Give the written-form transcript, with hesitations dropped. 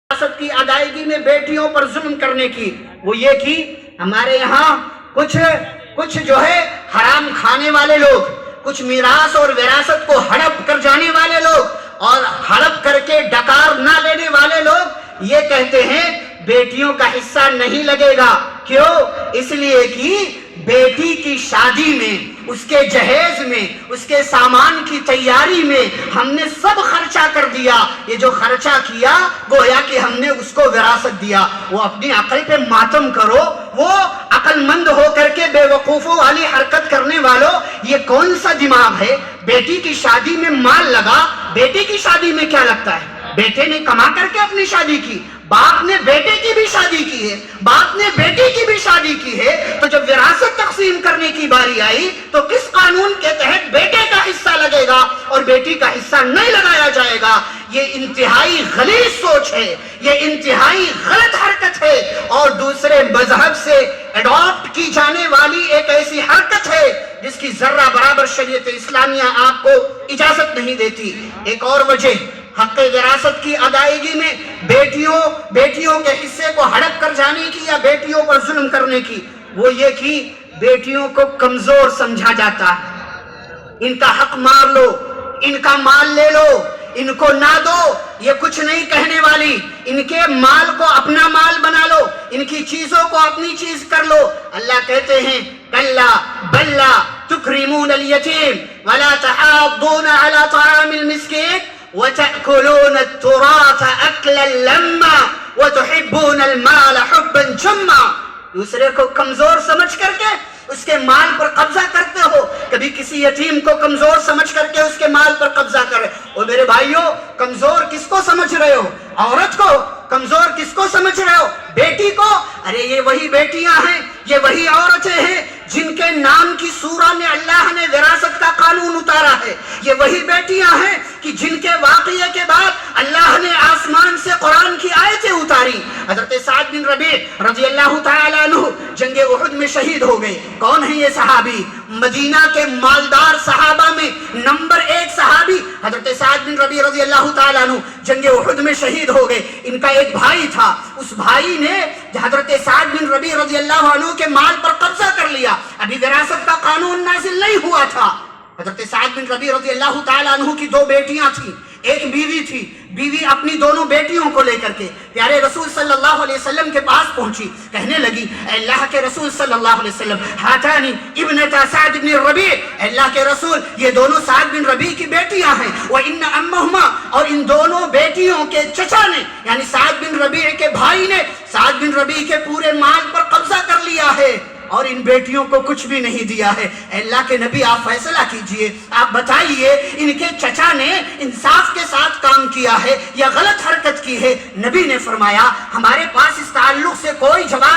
وراثت کی ادائیگی میں بیٹیوں پر ظلم کرنے کی وہ یہ کہ ہمارے یہاں کچھ جو ہے حرام کھانے والے لوگ، کچھ میراث اور وراثت کو ہڑپ کر جانے والے لوگ اور ہڑپ کر کے ڈکار نہ لینے والے لوگ یہ کہتے ہیں بیٹیوں کا حصہ نہیں لگے گا۔ کیوں؟ اس لیے کہ بیٹی کی شادی میں، اس کے جہیز میں، اس کے سامان کی تیاری میں ہم نے سب خرچہ کر دیا۔ یہ جو خرچہ کیا گویا کہ ہم نے اس کو وراثت دیا۔ وہ اپنی عقل پہ ماتم کرو، وہ عقل مند ہو کر کے بے وقوفوں والی حرکت کرنے والوں، یہ کون سا دماغ ہے؟ بیٹی کی شادی میں مال لگا، بیٹی کی شادی میں کیا لگتا ہے؟ بیٹے نے کما کر کے اپنی شادی کی، باپ نے بیٹے کی بھی شادی کی ہے، باپ نے بیٹی کی بھی شادی کی ہے، تو جب وراثت تقسیم کرنے کی باری آئی تو کس قانون کے تحت بیٹے کا حصہ لگے گا اور بیٹی کا حصہ نہیں لگایا جائے گا؟ یہ انتہائی غلیظ سوچ ہے، یہ انتہائی غلط حرکت ہے اور دوسرے مذہب سے اڈاپٹ کی جانے والی ایک ایسی حرکت ہے جس کی ذرہ برابر شریعت اسلامیہ آپ کو اجازت نہیں دیتی۔ ایک اور وجہ حق وراثت کی ادائیگی میں بیٹیوں کے حصے کو ہڑپ کر جانے کی یا بیٹیوں پر ظلم کرنے کی وہ یہ کہ بیٹیوں کو کمزور سمجھا جاتا ہے۔ ان کا حق مار لو، ان کا مال لے لو، ان کو نہ دو، یہ کچھ نہیں کہنے والی، ان کے مال کو اپنا مال بنا لو، ان کی چیزوں کو اپنی چیز کر لو۔ اللہ کہتے ہیں کلا بل لا تکرمون الیتیم ولا تحاضون علی طعام المسکین وَتَأْكُلُونَ التُّرَاثَ أَكْلًا لَمًّا وَتُحِبُّونَ الْمَالَ حُبًّا جَمًّا۔ دوسرے کو کمزور سمجھ کر کے اس کے مال پر قبضہ کرتے ہو، کبھی کسی یتیم کو کمزور سمجھ کر کے اس کے مال پر قبضہ کرے۔ اور میرے بھائیوں، کمزور کس کو سمجھ رہے ہو؟ عورت کو کمزور کس کو سمجھ رہے ہو؟ بیٹی کو؟ ارے یہ وہی بیٹیاں ہیں، یہ وہی عورتیں ہیں جن کے نام کی سورہ میں اللہ نے وراثت کا قانون اتارا ہے۔ یہ وہی بیٹیاں ہیں کہ جن کے واقعے کے بعد اللہ نے آسمان سے قرآن کی آیتیں اتاری۔ حضرت سعد بن ربیع رضی اللہ تعالیٰ عنہ جنگ احد میں شہید ہو گئے۔ کون ہیں یہ صحابی؟ مدینہ کے مالدار صحابہ میں نمبر 1 صحابی حضرت سعد بن ربیع رضی اللہ تعالیٰ عنہ جنگ احد میں شہید ہو گئے۔ ان کا ایک بھائی تھا، اس بھائی نے حضرت سعد بن ربیع رضی اللہ عنہ کے مال پر قبضہ کر لیا۔ ابھی وراثت کا قانون نازل نہیں ہوا تھا۔ حضرت سعد بن ربیع رضی اللہ تعالیٰ عنہ کی 2 بیٹیاں تھیں، ایک بیوی تھی۔ بیوی اپنی دونوں بیٹیوں کو لے کر کے پیارے رسول صلی اللہ علیہ وسلم کے پاس پہنچی، کہنے لگی اے اللہ کے رسول صلی اللہ علیہ وسلم، ہاتانی ابنتا سعد بن ربیع، اے اللہ کے رسول یہ دونوں سعد بن ربیع کی بیٹیاں ہیں، وَإِنَّ أَمَّهُمَا، اور ان دونوں بیٹیوں کے چچا نے یعنی سعد بن ربیع کے بھائی نے سعد بن ربیع کے پورے مال پر قبضہ کر لیا ہے اور ان بیٹیوں کو کچھ بھی نہیں دیا ہے۔ اے اللہ کے نبی آپ فیصلہ کیجئے، آپ بتائیے ان کے چچا نے انصاف کے ساتھ کام کیا ہے یا غلط حرکت کی ہے؟ نبی نے فرمایا ہمارے پاس اس تعلق سے کوئی جواب